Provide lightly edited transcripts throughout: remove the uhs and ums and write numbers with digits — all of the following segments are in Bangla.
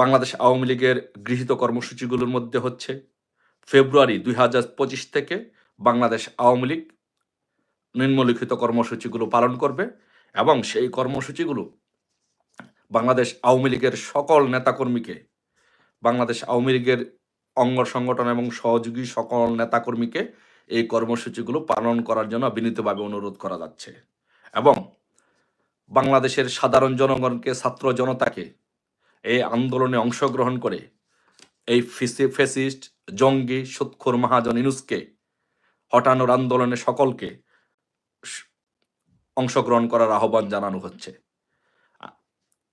বাংলাদেশ আওয়ামী লীগের গৃহীত কর্মসূচিগুলোর মধ্যে হচ্ছে ফেব্রুয়ারি ২০২৫ থেকে বাংলাদেশ আওয়ামী লীগ নিম্নলিখিত কর্মসূচিগুলো পালন করবে এবং সেই কর্মসূচিগুলো বাংলাদেশ আওয়ামী লীগের সকল নেতাকর্মীকে, বাংলাদেশ আওয়ামী লীগের অঙ্গ সংগঠন এবং সহযোগী সকল নেতাকর্মীকে এই কর্মসূচিগুলো পালন করার জন্য বিনীতভাবে অনুরোধ করা যাচ্ছে এবং বাংলাদেশের সাধারণ জনগণকে, ছাত্র জনতাকে এই আন্দোলনে অংশগ্রহণ করে এই ফ্যাসিস্ট, জঙ্গি, সুৎখোর মহাজন ইউনূসকে হটানোর আন্দোলনে সকলকে অংশগ্রহণ করার আহ্বান জানানো হচ্ছে।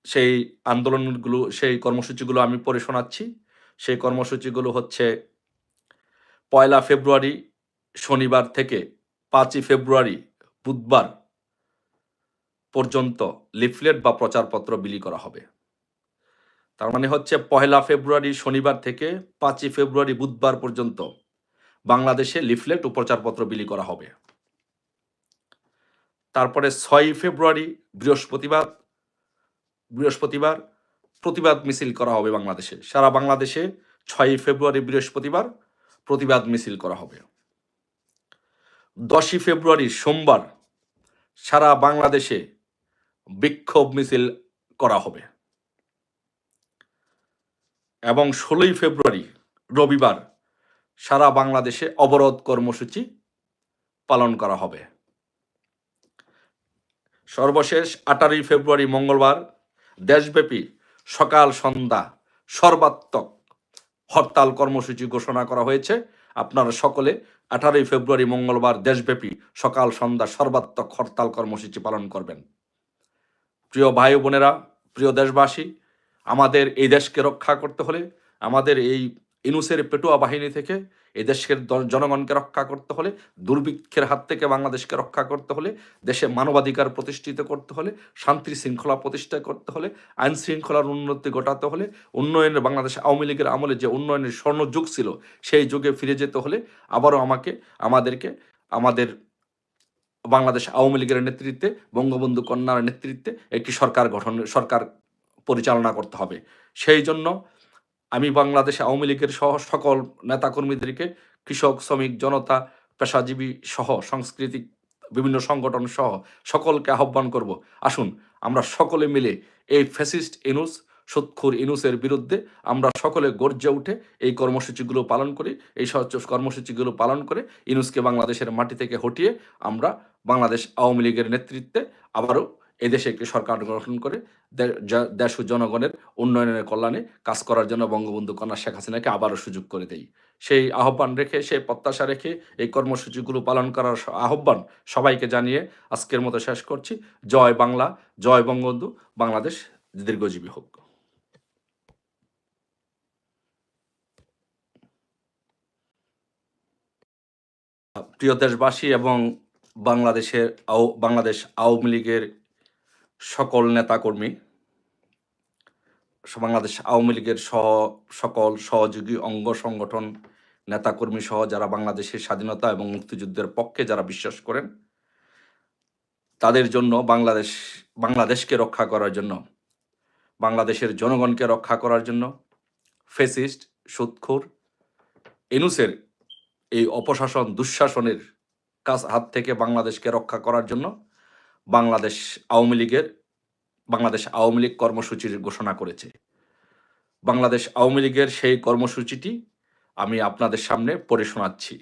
সেই আন্দোলনগুলো, সেই কর্মসূচিগুলো আমি পড়ে শোনাচ্ছি। সেই কর্মসূচিগুলো হচ্ছে ১লা ফেব্রুয়ারি শনিবার থেকে ৫ই ফেব্রুয়ারি বুধবার পর্যন্ত লিফলেট বা প্রচারপত্র বিলি করা হবে। তার মানে হচ্ছে ১লা ফেব্রুয়ারি শনিবার থেকে ৫ই ফেব্রুয়ারি বুধবার পর্যন্ত বাংলাদেশে লিফলেট ও প্রচারপত্র বিলি করা হবে। তারপরে ৬ই ফেব্রুয়ারি বৃহস্পতিবার প্রতিবাদ মিছিল করা হবে বাংলাদেশে। সারা বাংলাদেশে ৬ই ফেব্রুয়ারি বৃহস্পতিবার প্রতিবাদ মিছিল করা হবে। ১০ই ফেব্রুয়ারি সোমবার সারা বাংলাদেশে বিক্ষোভ মিছিল করা হবে এবং ১৬ই ফেব্রুয়ারি রবিবার সারা বাংলাদেশে অবরোধ কর্মসূচি পালন করা হবে। সর্বশেষ ১৮ই ফেব্রুয়ারি মঙ্গলবার দেশব্যাপী সকাল সন্ধ্যা সর্বাত্মক হরতাল কর্মসূচি ঘোষণা করা হয়েছে। আপনারা সকলে ১৮ই ফেব্রুয়ারি মঙ্গলবার দেশব্যাপী সকাল সন্ধ্যা সর্বাত্মক হরতাল কর্মসূচি পালন করবেন। প্রিয় ভাই বোনেরা, প্রিয় দেশবাসী, আমাদের এই দেশকে রক্ষা করতে হলে, আমাদের এই ইউনূসের পেটুয়া বাহিনী থেকে এই দেশের জনগণকে রক্ষা করতে হলে, দুর্ভিক্ষের হাত থেকে বাংলাদেশকে রক্ষা করতে হলে, দেশে মানবাধিকার প্রতিষ্ঠিত করতে হলে, শান্তি শৃঙ্খলা প্রতিষ্ঠা করতে হলে, আইন শৃঙ্খলার উন্নতি ঘটাতে হলে, উন্নয়নের বাংলাদেশ আওয়ামী লীগের আমলে যে উন্নয়নের স্বর্ণযুগ ছিল সেই যুগে ফিরে যেতে হলে আবারও আমাদেরকে আমাদের বাংলাদেশ আওয়ামী লীগের নেতৃত্বে, বঙ্গবন্ধু কন্যার নেতৃত্বে একটি সরকার পরিচালনা করতে হবে। সেই জন্য আমি বাংলাদেশ আওয়ামী লীগের সহ সকল নেতাকর্মীদেরকে, কৃষক, শ্রমিক, জনতা, পেশাজীবী সহ সাংস্কৃতিক বিভিন্ন সংগঠন সহ সকলকে আহ্বান করব, আসুন আমরা সকলে মিলে এই ফ্যাসিস্ট ইউনূস, সুৎখোর ইউনূসের বিরুদ্ধে আমরা সকলে গর্জে উঠে এই কর্মসূচিগুলো পালন করি। এই কর্মসূচিগুলো পালন করে ইউনূসকে বাংলাদেশের মাটি থেকে হটিয়ে আমরা বাংলাদেশ আওয়ামী লীগের নেতৃত্বে আবারও এদেশে একটি সরকার গঠন করে দেশ ও জনগণের উন্নয়নের কল্যাণে কাজ করার জন্য বঙ্গবন্ধু কন্যা শেখ হাসিনাকে আবারও সুযোগ করে দেই। সেই আহ্বান রেখে, সেই প্রত্যাশা রেখে এই কর্মসূচিগুলো পালন করার আহ্বান সবাইকে জানিয়ে আজকের মতো শেষ করছি। জয় বাংলা, জয় বঙ্গবন্ধু, বাংলাদেশ দীর্ঘজীবী হোক। প্রিয় দেশবাসী এবং বাংলাদেশ আওয়ামী লীগের সকল নেতাকর্মী, বাংলাদেশ আওয়ামী লীগের সকল সহযোগী অঙ্গ সংগঠন, নেতাকর্মী সহ যারা বাংলাদেশের স্বাধীনতা এবং মুক্তিযুদ্ধের পক্ষে যারা বিশ্বাস করেন, তাদের জন্য বাংলাদেশকে রক্ষা করার জন্য, বাংলাদেশের জনগণকে রক্ষা করার জন্য ফ্যাসিস্ট, সুৎখোর ইউনূসের এই অপশাসন, দুঃশাসনের হাত থেকে বাংলাদেশকে রক্ষা করার জন্য বাংলাদেশ আওয়ামী লীগ কর্মসূচির ঘোষণা করেছে। বাংলাদেশ আওয়ামী লীগের সেই কর্মসূচিটি আমি আপনাদের সামনে পড়ে শোনাচ্ছি।